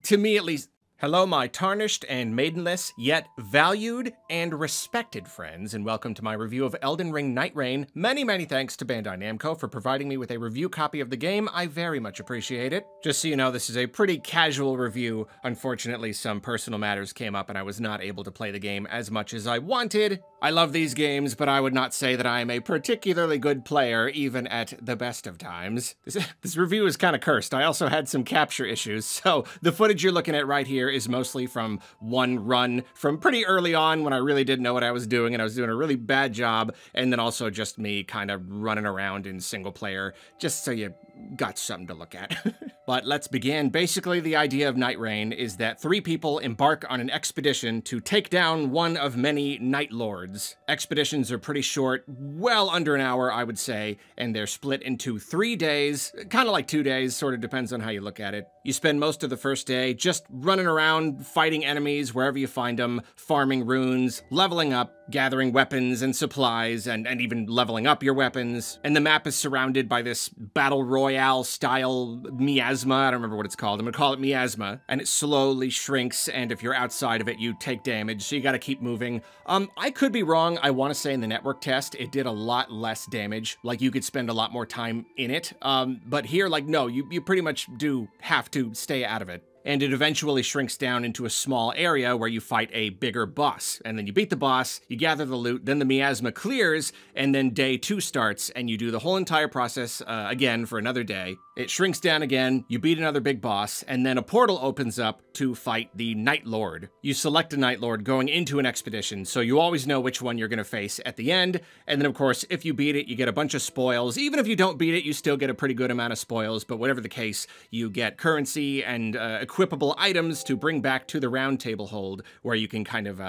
To me at least. Hello, my tarnished and maidenless, yet valued and respected friends, and welcome to my review of Elden Ring Nightreign. Many thanks to Bandai Namco for providing me with a review copy of the game. I very much appreciate it. Just so you know, this is a pretty casual review. Unfortunately, some personal matters came up and I was not able to play the game as much as I wanted. I love these games, but I would not say that I am a particularly good player, even at the best of times. This review is kind of cursed. I also had some capture issues, so the footage you're looking at right here is mostly from one run from pretty early on when I really didn't know what I was doing and I was doing a really bad job, and then also just me kind of running around in single player, just so you got something to look at. But let's begin. Basically, the idea of Nightreign is that 3 people embark on an expedition to take down one of many Night Lords. Expeditions are pretty short, well under an hour, I would say, and they're split into 3 days, kind of like 2 days, sort of depends on how you look at it. You spend most of the first day just running around, fighting enemies wherever you find them, farming runes, leveling up, gathering weapons and supplies, and even leveling up your weapons. And the map is surrounded by this battle royale style miasma. I don't remember what it's called. I'm gonna call it miasma. And it slowly shrinks, and if you're outside of it, you take damage, so you gotta keep moving. I could be wrong. I want to say in the network test, it did a lot less damage. Like, you could spend a lot more time in it. But here, like, no, you pretty much do have to stay out of it. And it eventually shrinks down into a small area where you fight a bigger boss. And then you beat the boss, you gather the loot, then the miasma clears, and then day 2 starts, and you do the whole entire process again for another day. It shrinks down again, you beat another big boss, and then a portal opens up to fight the Night Lord. You select a Night Lord going into an expedition, so you always know which one you're gonna face at the end. And then, of course, if you beat it, you get a bunch of spoils. Even if you don't beat it, you still get a pretty good amount of spoils, but whatever the case, you get currency and equipable items to bring back to the round table hold, where you can kind of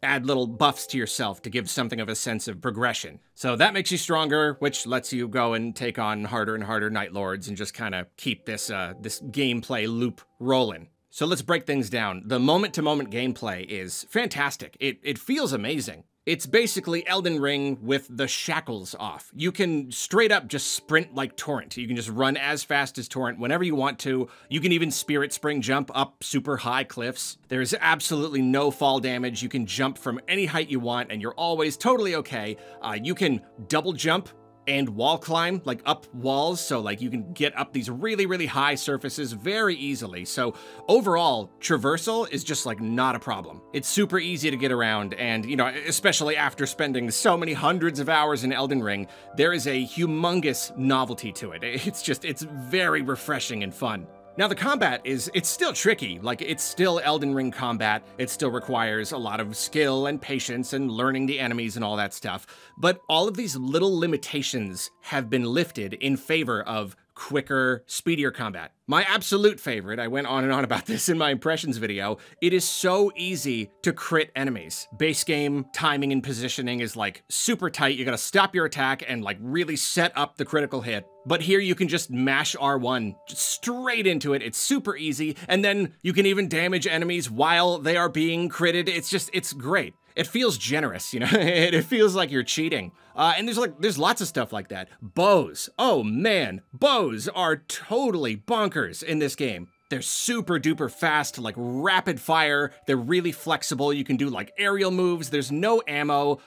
add little buffs to yourself to give something of a sense of progression. So that makes you stronger, which lets you go and take on harder and harder Night Lords and just kind of keep this this gameplay loop rolling. So let's break things down. The moment-to-moment gameplay is fantastic. It feels amazing. It's basically Elden Ring with the shackles off. You can straight up just sprint like Torrent. You can just run as fast as Torrent whenever you want to. You can even Spirit Spring jump up super high cliffs. There's absolutely no fall damage. You can jump from any height you want, and you're always totally okay. You can double jump and wall climb, like up walls, so like you can get up these really high surfaces very easily. So overall, traversal is just like not a problem. It's super easy to get around, and you know, especially after spending so many hundreds of hours in Elden Ring, there is a humongous novelty to it. It's very refreshing and fun. Now the combat it's still tricky, like it's still Elden Ring combat, it still requires a lot of skill and patience and learning the enemies and all that stuff, but all of these little limitations have been lifted in favor of quicker, speedier combat. My absolute favorite, I went on and on about this in my impressions video, it is so easy to crit enemies. Base game timing and positioning is like super tight, you gotta stop your attack and like really set up the critical hit. But here you can just mash R1 just straight into it, it's super easy, and then you can even damage enemies while they are being critted. It's great. It feels generous, you know? It feels like you're cheating. And there's lots of stuff like that. Bows. Oh man, bows are totally bonkers in this game. They're super duper fast, like rapid fire. They're really flexible. You can do like aerial moves. There's no ammo.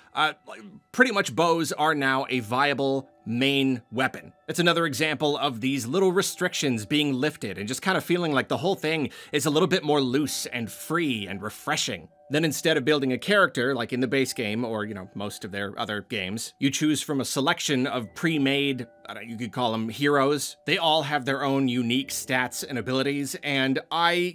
Pretty much bows are now a viable main weapon. It's another example of these little restrictions being lifted and just kind of feeling like the whole thing is a little bit more loose and free and refreshing. Then instead of building a character like in the base game or, you know, most of their other games, you choose from a selection of pre-made, you could call them heroes. They all have their own unique stats and abilities, and I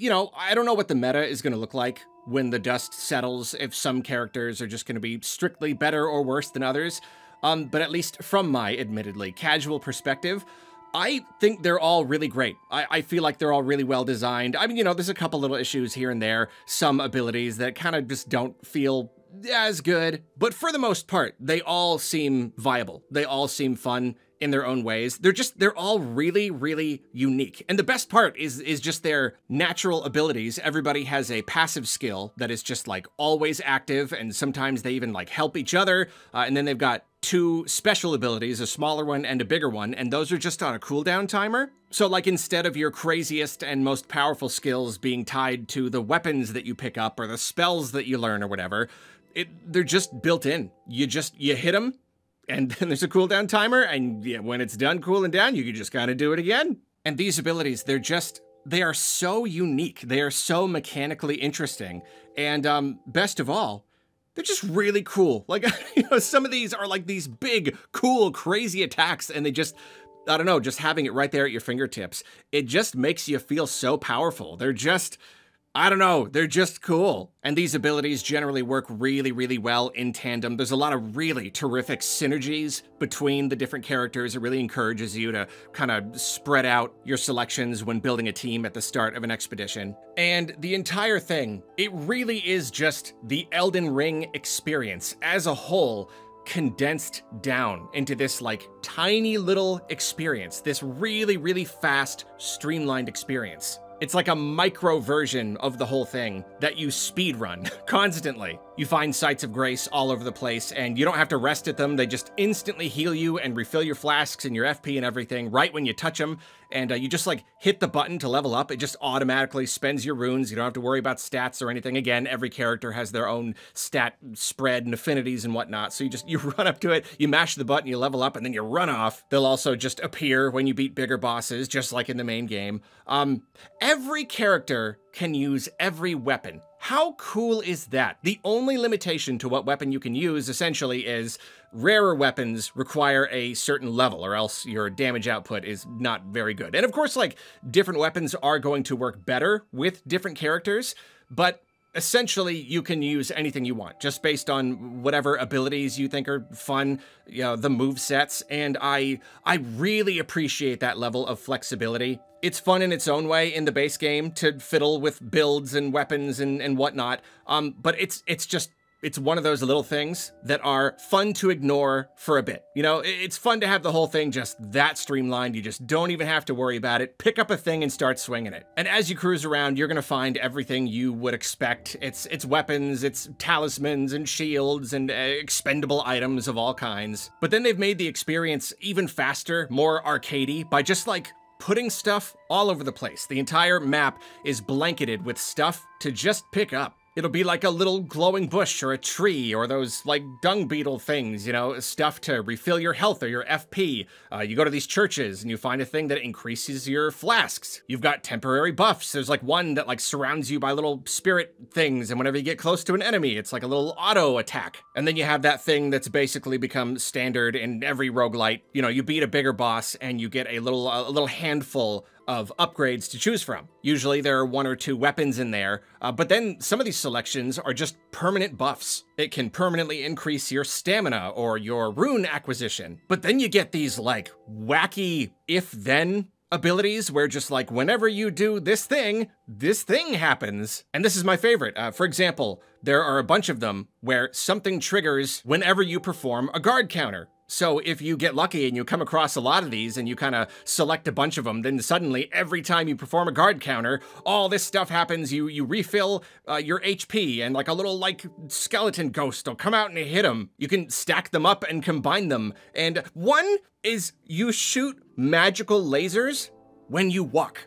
don't know what the meta is going to look like when the dust settles, if some characters are just going to be strictly better or worse than others. But at least from my admittedly casual perspective, I think they're all really great. I feel like they're all really well designed. I mean, you know, there's a couple little issues here and there, some abilities that kind of just don't feel as good, but for the most part, they all seem viable. They all seem fun in their own ways. They're all really unique. And the best part is just their natural abilities. Everybody has a passive skill that is just like always active, and sometimes they even like help each other. And then they've got two special abilities, a smaller one and a bigger one, and those are just on a cooldown timer. So like instead of your craziest and most powerful skills being tied to the weapons that you pick up or the spells that you learn or whatever, they're just built in. You hit them, and then there's a cooldown timer, and yeah, when it's done cooling down, you can just kind of do it again. And these abilities, they are so unique. They are so mechanically interesting. And best of all, they're just really cool. Like, you know, some of these are like these big, cool, crazy attacks, and they just, I don't know, just having it right there at your fingertips, it just makes you feel so powerful. They're just, I don't know, they're just cool. And these abilities generally work really, really well in tandem. There's a lot of really terrific synergies between the different characters. It really encourages you to kind of spread out your selections when building a team at the start of an expedition. And the entire thing, it really is just the Elden Ring experience as a whole, condensed down into this like tiny little experience, this really, really fast, streamlined experience. It's like a micro version of the whole thing that you speedrun constantly. You find sites of grace all over the place, and you don't have to rest at them. They just instantly heal you and refill your flasks and your FP and everything right when you touch them. And you just like hit the button to level up. It just automatically spends your runes. You don't have to worry about stats or anything. Again, every character has their own stat spread and affinities and whatnot. So you run up to it, you mash the button, you level up, and then you run off. They'll also just appear when you beat bigger bosses, just like in the main game. Every character can use every weapon. How cool is that? The only limitation to what weapon you can use, essentially, is rarer weapons require a certain level, or else your damage output is not very good. And of course, like, different weapons are going to work better with different characters, but essentially, you can use anything you want, just based on whatever abilities you think are fun, you know, the move sets, and I really appreciate that level of flexibility. It's fun in its own way in the base game to fiddle with builds and weapons and whatnot, but it's one of those little things that are fun to ignore for a bit. You know, it's fun to have the whole thing just that streamlined. You just don't even have to worry about it. Pick up a thing and start swinging it. And as you cruise around, you're gonna find everything you would expect. It's weapons, it's talismans and shields and expendable items of all kinds. But then they've made the experience even faster, more arcadey by just like putting stuff all over the place. The entire map is blanketed with stuff to just pick up. It'll be like a little glowing bush or a tree or those like dung beetle things, you know, stuff to refill your health or your FP. You go to these churches and you find a thing that increases your flasks. You've got temporary buffs. There's like one that like surrounds you by little spirit things, and whenever you get close to an enemy, it's like a little auto attack. And then you have that thing that's basically become standard in every roguelite. You know, you beat a bigger boss and you get a little handful of upgrades to choose from. Usually there are 1 or 2 weapons in there, but then some of these selections are just permanent buffs. It can permanently increase your stamina or your rune acquisition. But then you get these like wacky if-then abilities where just like whenever you do this thing happens. And this is my favorite. For example, there are a bunch of them where something triggers whenever you perform a guard counter. So if you get lucky and you come across a lot of these and you kind of select a bunch of them, then suddenly every time you perform a guard counter, all this stuff happens. You refill your HP, and like a little like skeleton ghost will come out and hit them. You can stack them up and combine them. And one is you shoot magical lasers when you walk.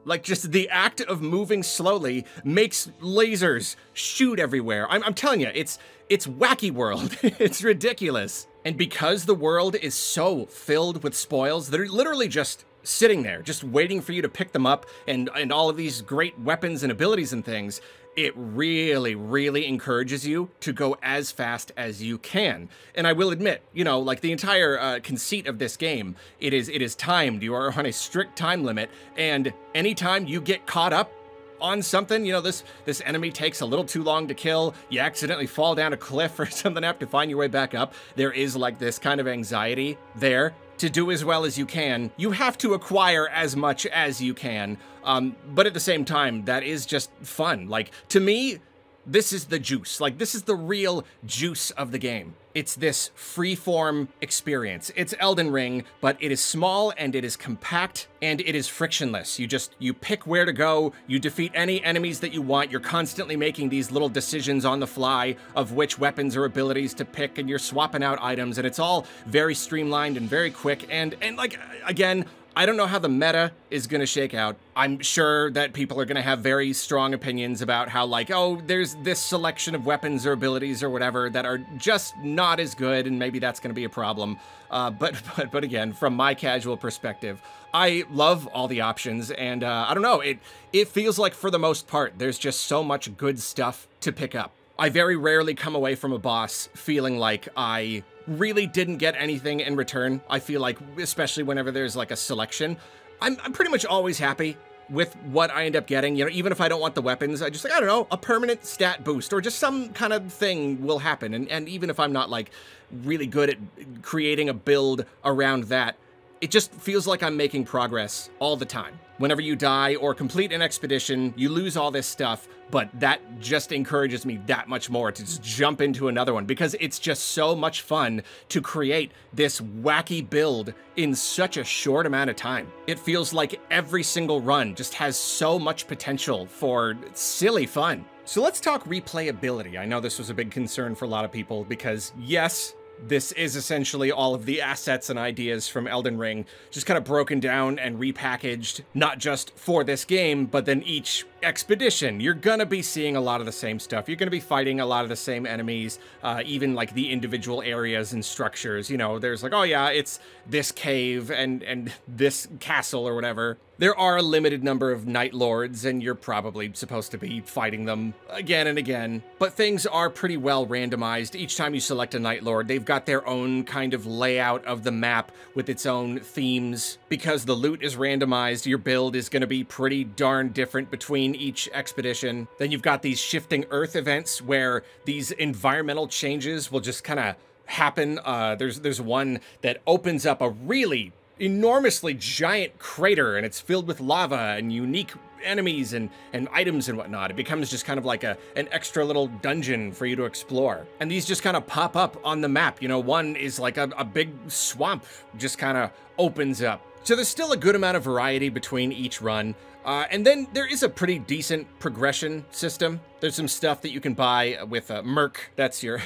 Like, just the act of moving slowly makes lasers shoot everywhere. I'm telling you, it's wacky world. It's ridiculous. And because the world is so filled with spoils that are literally just sitting there, just waiting for you to pick them up, and all of these great weapons and abilities and things, it really, really encourages you to go as fast as you can. And I will admit, you know, like the entire conceit of this game, it is timed. You are on a strict time limit, and anytime you get caught up on something, you know, this enemy takes a little too long to kill, you accidentally fall down a cliff or something, have to find your way back up, there is like this kind of anxiety there. To do as well as you can, you have to acquire as much as you can, but at the same time, that is just fun. Like, to me, this is the juice. Like, this is the real juice of the game. It's this free-form experience. It's Elden Ring, but it is small, and it is compact, and it is frictionless. You pick where to go, you defeat any enemies that you want, you're constantly making these little decisions on the fly of which weapons or abilities to pick, and you're swapping out items, and it's all very streamlined and very quick, and like, again, I don't know how the meta is going to shake out. I'm sure that people are going to have very strong opinions about how, like, oh, there's this selection of weapons or abilities or whatever that are just not as good, and maybe that's going to be a problem. But again, from my casual perspective, I love all the options, and I don't know, it feels like for the most part, there's just so much good stuff to pick up. I very rarely come away from a boss feeling like I really didn't get anything in return. I feel like, especially whenever there's like a selection, I'm pretty much always happy with what I end up getting. You know, even if I don't want the weapons, I just like, I don't know, a permanent stat boost or just some kind of thing will happen. And even if I'm not like really good at creating a build around that, it just feels like I'm making progress all the time. Whenever you die or complete an expedition, you lose all this stuff, but that just encourages me that much more to just jump into another one, because it's just so much fun to create this wacky build in such a short amount of time. It feels like every single run just has so much potential for silly fun. So let's talk replayability. I know this was a big concern for a lot of people because, yes, this is essentially all of the assets and ideas from Elden Ring, just kind of broken down and repackaged, not just for this game, but then each expedition. You're gonna be seeing a lot of the same stuff. You're gonna be fighting a lot of the same enemies, even like the individual areas and structures. You know, there's like, oh yeah, it's this cave and this castle or whatever. There are a limited number of Night Lords, and you're probably supposed to be fighting them again and again, but things are pretty well randomized. Each time you select a Night Lord, they've got their own kind of layout of the map with its own themes. Because the loot is randomized, your build is going to be pretty darn different between each expedition. Then you've got these shifting Earth events where these environmental changes will just kind of happen. There's one that opens up a really enormously giant crater, and it's filled with lava and unique enemies and items and whatnot. It becomes just kind of like an extra little dungeon for you to explore. And these just kind of pop up on the map. You know, one is like a big swamp just kind of opens up. So there's still a good amount of variety between each run. And then there is a pretty decent progression system. There's some stuff that you can buy with Merc. That's your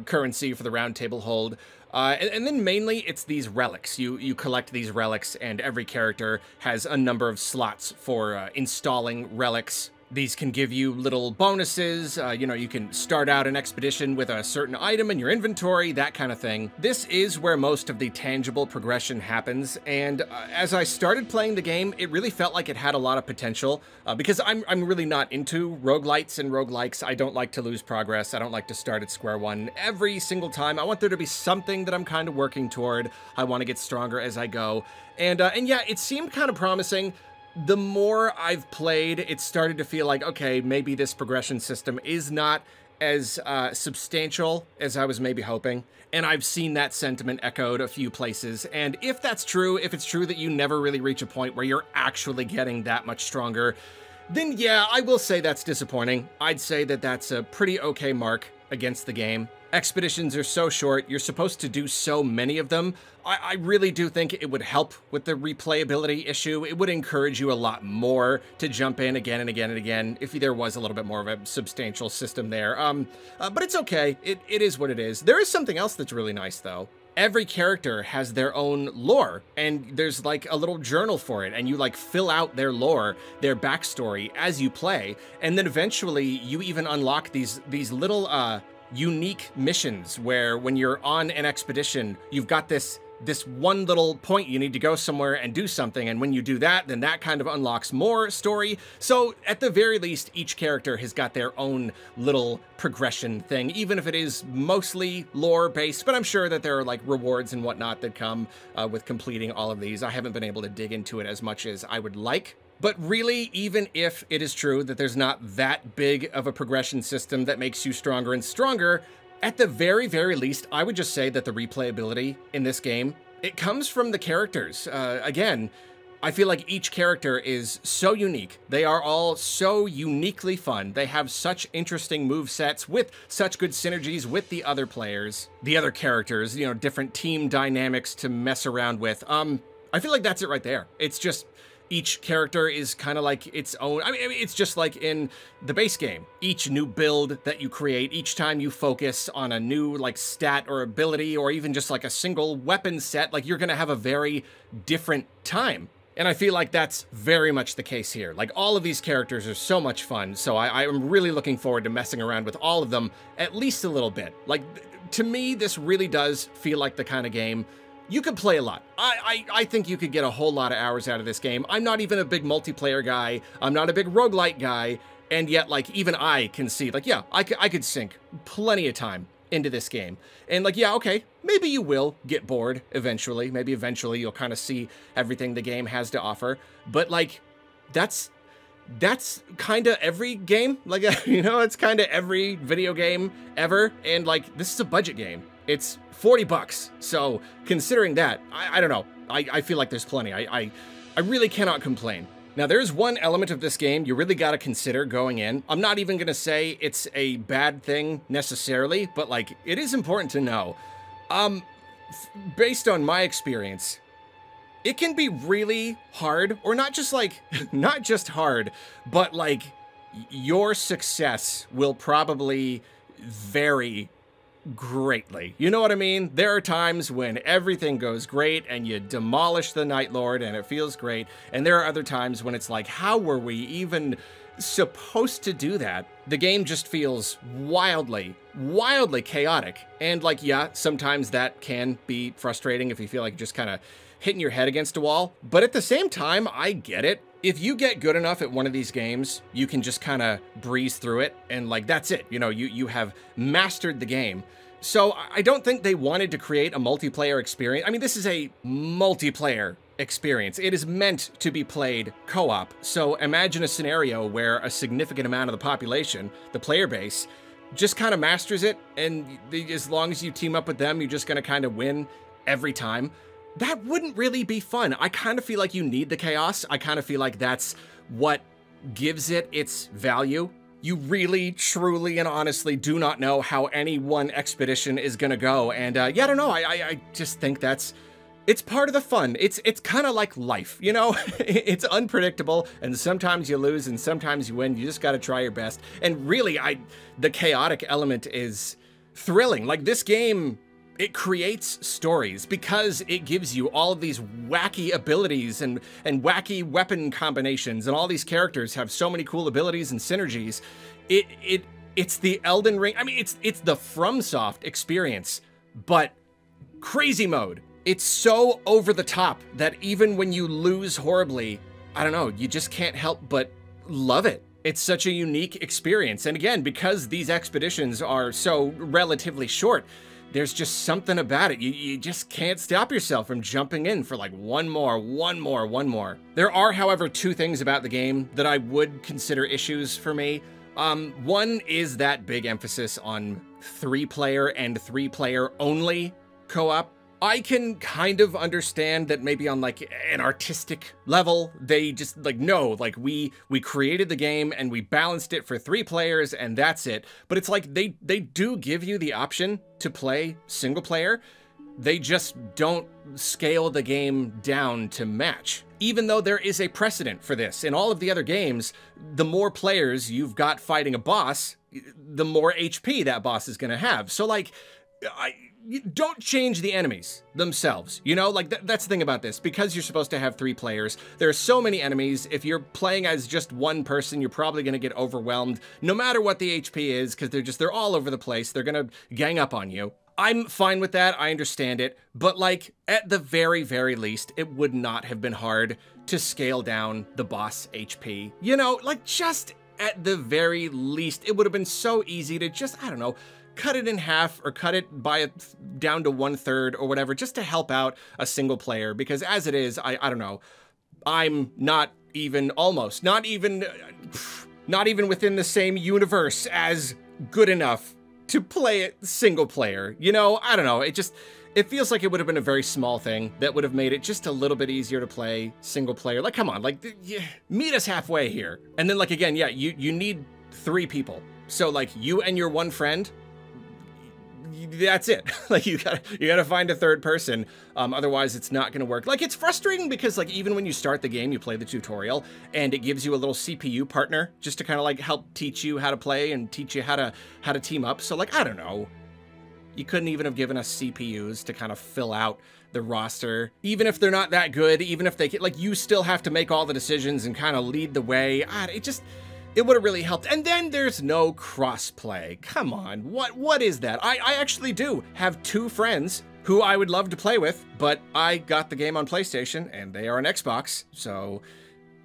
currency for the round table hold. And then mainly it's these relics. You collect these relics, and every character has a number of slots for installing relics. These can give you little bonuses. You know, you can start out an expedition with a certain item in your inventory, that kind of thing. This is where most of the tangible progression happens, and as I started playing the game, it really felt like it had a lot of potential, because I'm really not into roguelites and roguelikes. I don't like to lose progress. I don't like to start at square one every single time. I want there to be something that I'm kind of working toward. I want to get stronger as I go, and yeah, it seemed kind of promising. The more I've played, it started to feel like, okay, maybe this progression system is not as substantial as I was maybe hoping. And I've seen that sentiment echoed a few places. And if that's true, if it's true that you never really reach a point where you're actually getting that much stronger, then yeah, I will say that's disappointing. I'd say that that's a pretty okay mark against the game. Expeditions are so short, you're supposed to do so many of them. I really do think it would help with the replayability issue. It would encourage you a lot more to jump in again and again and again if there was a little bit more of a substantial system there. But it's okay. It is what it is. There is something else that's really nice, though. Every character has their own lore, and there's like a little journal for it, and you like fill out their lore, their backstory as you play, and then eventually you even unlock these little unique missions where when you're on an expedition, you've got this one little point you need to go somewhere and do something, and when you do that, then that kind of unlocks more story. So at the very least, each character has got their own little progression thing, even if it is mostly lore based, but I'm sure that there are like rewards and whatnot that come with completing all of these. I haven't been able to dig into it as much as I would like. But really, even if it is true that there's not that big of a progression system that makes you stronger and stronger, at the very, very least, I would just say that the replayability in this game, it comes from the characters. Again, I feel like each character is so unique. They are all so uniquely fun. They have such interesting movesets with such good synergies with the other players, the other characters, you know, different team dynamics to mess around with. I feel like that's it right there. It's just each character is kind of like its own. I mean, it's just like in the base game. Each new build that you create, each time you focus on a new like stat or ability, or even just like a single weapon set, like you're gonna have a very different time. And I feel like that's very much the case here. Like, all of these characters are so much fun, so I'm really looking forward to messing around with all of them at least a little bit. Like, to me, this really does feel like the kind of game you could play a lot. I think you could get a whole lot of hours out of this game. I'm not even a big multiplayer guy. I'm not a big roguelite guy. And yet, like, even I can see, like, yeah, I could sink plenty of time into this game. And like, yeah, okay, maybe you will get bored eventually. Maybe eventually you'll kind of see everything the game has to offer. But like, that's kind of every game. Like, you know, it's kind of every video game ever. And like, this is a budget game. It's $40. So considering that, I don't know. I feel like there's plenty. I really cannot complain. Now, there's one element of this game you really got to consider going in. I'm not even going to say it's a bad thing necessarily, but like, it is important to know. Based on my experience, it can be really hard, or not just like, not just hard, but like your success will probably vary greatly. You know what I mean? There are times when everything goes great and you demolish the Night Lord and it feels great. And there are other times when it's like, how were we even supposed to do that? The game just feels wildly, wildly chaotic. And like, yeah, sometimes that can be frustrating if you feel like you're just kind of hitting your head against a wall. But at the same time, I get it. If you get good enough at one of these games, you can just kind of breeze through it, and like, that's it. You know, you have mastered the game. So I don't think they wanted to create a multiplayer experience. I mean, this is a multiplayer experience. It is meant to be played co-op. So imagine a scenario where a significant amount of the population, the player base, just kind of masters it, and as long as you team up with them, you're just going to kind of win every time. That wouldn't really be fun. I kind of feel like you need the chaos. I kind of feel like that's what gives it its value. You really, truly, and honestly do not know how any one expedition is gonna go. And yeah, I don't know. I just think it's part of the fun. It's kind of like life, you know? It's unpredictable, and sometimes you lose and sometimes you win. You just gotta try your best. And really, the chaotic element is thrilling. Like, this game, it creates stories because it gives you all of these wacky abilities and wacky weapon combinations, and all these characters have so many cool abilities and synergies. It's the Elden Ring. I mean, it's the FromSoft experience, but crazy mode. It's so over the top that even when you lose horribly, I don't know, you just can't help but love it. It's such a unique experience. And again, because these expeditions are so relatively short, there's just something about it. You just can't stop yourself from jumping in for like one more. There are, however, two things about the game that I would consider issues for me. One is that big emphasis on 3-player and 3-player only co-op. I can kind of understand that maybe on like an artistic level, they just like, no, like we created the game and we balanced it for 3 players and that's it. But it's like they do give you the option to play single player. They just don't scale the game down to match. Even though there is a precedent for this. In all of the other games, the more players you've got fighting a boss, the more HP that boss is gonna have. So like, you don't change the enemies themselves, you know? Like, that's the thing about this. Because you're supposed to have 3 players, there are so many enemies. If you're playing as just one person, you're probably gonna get overwhelmed, no matter what the HP is, because they're all over the place. They're gonna gang up on you. I'm fine with that, I understand it, but like, at the very, very least, it would not have been hard to scale down the boss HP. You know, like, just at the very least, it would have been so easy to just, I don't know, cut it in half or cut it down to 1/3 or whatever, just to help out a single player. Because as it is, I don't know, I'm not even within the same universe as good enough to play it single player. You know, I don't know. It feels like it would have been a very small thing that would have made it just a little bit easier to play single player. Like, come on, like, meet us halfway here. And then, like, again, yeah, you need 3 people. So, like, you and your one friend, that's it. Like, you gotta find a third person. Otherwise, it's not gonna work. Like, it's frustrating because, like, even when you start the game, you play the tutorial, and it gives you a little CPU partner just to kind of, like, help teach you how to play and teach you how to team up. So, like, I don't know. You couldn't even have given us CPUs to kind of fill out the roster. Even if they're not that good, even if they can, like, you still have to make all the decisions and kind of lead the way. It would have really helped. And then there's no crossplay. Come on, what is that? I actually do have 2 friends who I would love to play with, but I got the game on PlayStation and they are on Xbox, so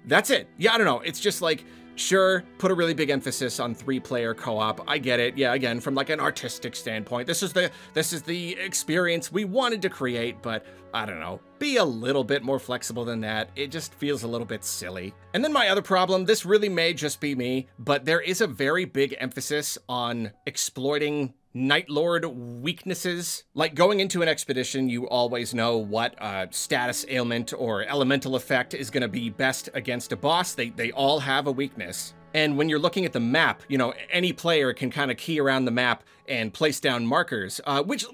that's it. Yeah, I don't know. It's just like, sure, put a really big emphasis on 3-player co-op. I get it. Yeah, again, from like an artistic standpoint, this is the experience we wanted to create, but I don't know. Be a little bit more flexible than that. It just feels a little bit silly. And then my other problem, this really may just be me, but there is a very big emphasis on exploiting Night Lord weaknesses. Like, going into an expedition, you always know what status ailment or elemental effect is going to be best against a boss. They all have a weakness. And when you're looking at the map, you know, any player can kind of key around the map and place down markers, which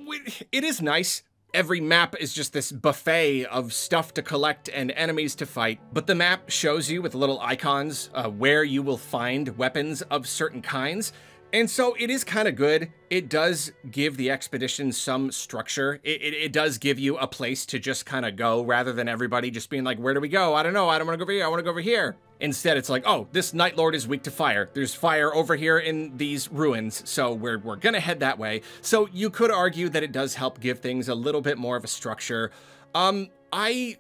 it is nice. Every map is just this buffet of stuff to collect and enemies to fight, but the map shows you with little icons where you will find weapons of certain kinds. And so it is kind of good. It does give the expedition some structure. It does give you a place to just kind of go rather than everybody just being like, where do we go? I don't know. I don't want to go over here. I want to go over here. Instead, it's like, oh, this Night Lord is weak to fire. There's fire over here in these ruins, so we're going to head that way. So you could argue that it does help give things a little bit more of a structure. I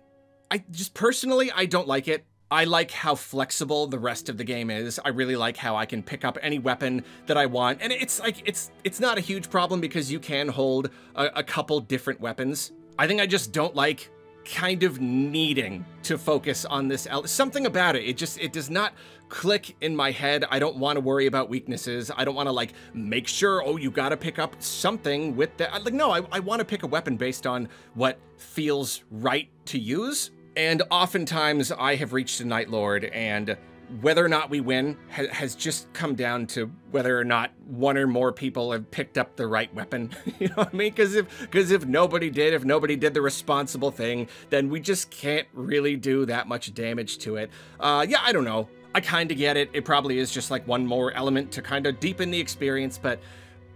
just personally, I don't like it. I like how flexible the rest of the game is. I really like how I can pick up any weapon that I want. And it's like, it's not a huge problem because you can hold a couple different weapons. I think I just don't like kind of needing to focus on this. Something about it, it does not click in my head. I don't want to worry about weaknesses. I don't want to like make sure, oh, you got to pick up something with that. Like, no, I want to pick a weapon based on what feels right to use. And oftentimes I have reached a Night Lord, and whether or not we win has just come down to whether or not one or more people have picked up the right weapon. You know what I mean? Because if nobody did the responsible thing, then we just can't really do that much damage to it. Yeah, I don't know. I kind of get it. It probably is just like one more element to kind of deepen the experience, but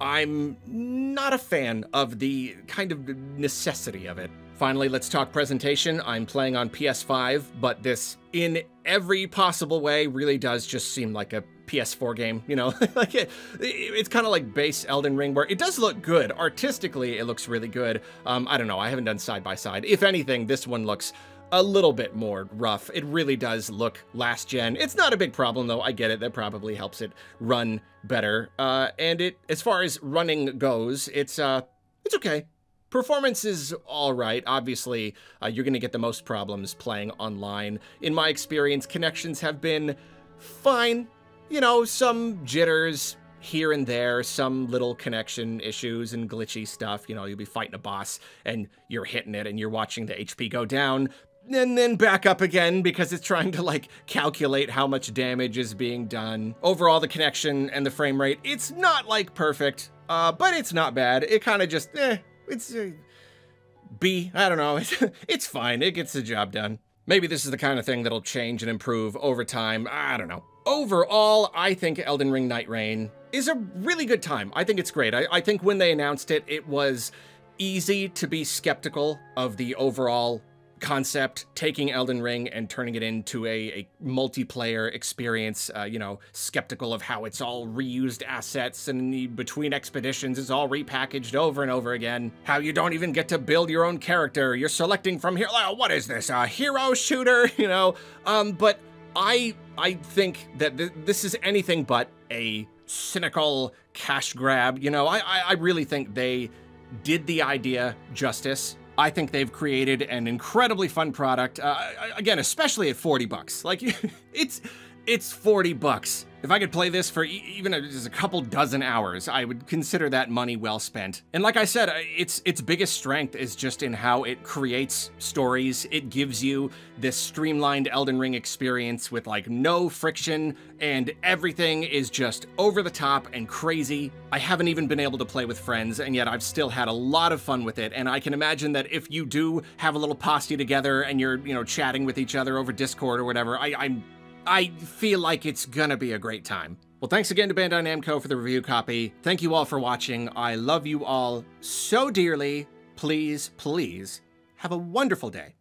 I'm not a fan of the kind of necessity of it. Finally, let's talk presentation. I'm playing on PS5, but this, in every possible way, really does just seem like a PS4 game, you know? Like it's kind of like base Elden Ring, where it does look good. Artistically, it looks really good. I don't know, I haven't done side by side. If anything, this one looks a little bit more rough. It really does look last gen. It's not a big problem though, I get it. That probably helps it run better. And as far as running goes, it's okay. Performance is all right. Obviously, you're going to get the most problems playing online. In my experience, connections have been fine. You know, some jitters here and there, some little connection issues and glitchy stuff. You know, you'll be fighting a boss and you're hitting it and you're watching the HP go down and then back up again because it's trying to like calculate how much damage is being done. Overall, the connection and the frame rate, it's not like perfect, but it's not bad. It kind of just, it's B, I don't know. It's fine. It gets the job done. Maybe this is the kind of thing that'll change and improve over time. I don't know. Overall, I think Elden Ring Nightreign is a really good time. I think it's great. I think when they announced it, it was easy to be skeptical of the overall concept, taking Elden Ring and turning it into a multiplayer experience, you know, skeptical of how it's all reused assets and between expeditions it's all repackaged over and over again. How you don't even get to build your own character. You're selecting from here. Oh, what is this? A hero shooter? You know? But I think that this is anything but a cynical cash grab. You know, I really think they did the idea justice. I think they've created an incredibly fun product. Again, especially at $40. Like, it's $40. If I could play this for even just a couple dozen hours, I would consider that money well spent. And like I said, its biggest strength is just in how it creates stories. It gives you this streamlined Elden Ring experience with like no friction, and everything is just over the top and crazy. I haven't even been able to play with friends, and yet I've still had a lot of fun with it. And I can imagine that if you do have a little posse together and you're, chatting with each other over Discord or whatever, I feel like it's gonna be a great time. Well, thanks again to Bandai Namco for the review copy. Thank you all for watching. I love you all so dearly. Please, please, have a wonderful day.